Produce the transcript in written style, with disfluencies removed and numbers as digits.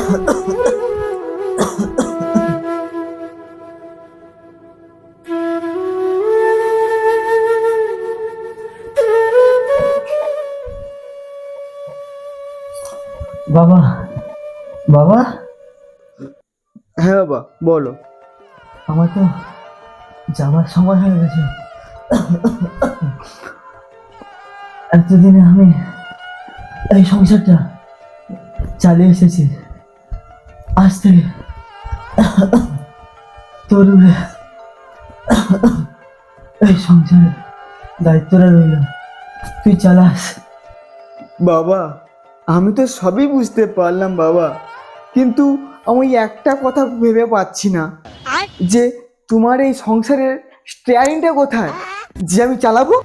বাবা, বাবা, হ্যাঁ বাবা, বলো। আমার তো যাওয়ার সময় হয়ে গেছে। এতদিনে আমি এই সংসারটা চালিয়ে এসেছি, আজ থেকে তোর উপরে এই সংসারের দায়িত্বটা রইল, তুই চালাস। বাবা, আমি তো সবই বুঝতে পারলাম বাবা, কিন্তু আমি একটা কথা ভেবে পাচ্ছি না যে তোমার এই সংসারের স্টিয়ারিংটা কোথায় যে আমি চালাবো।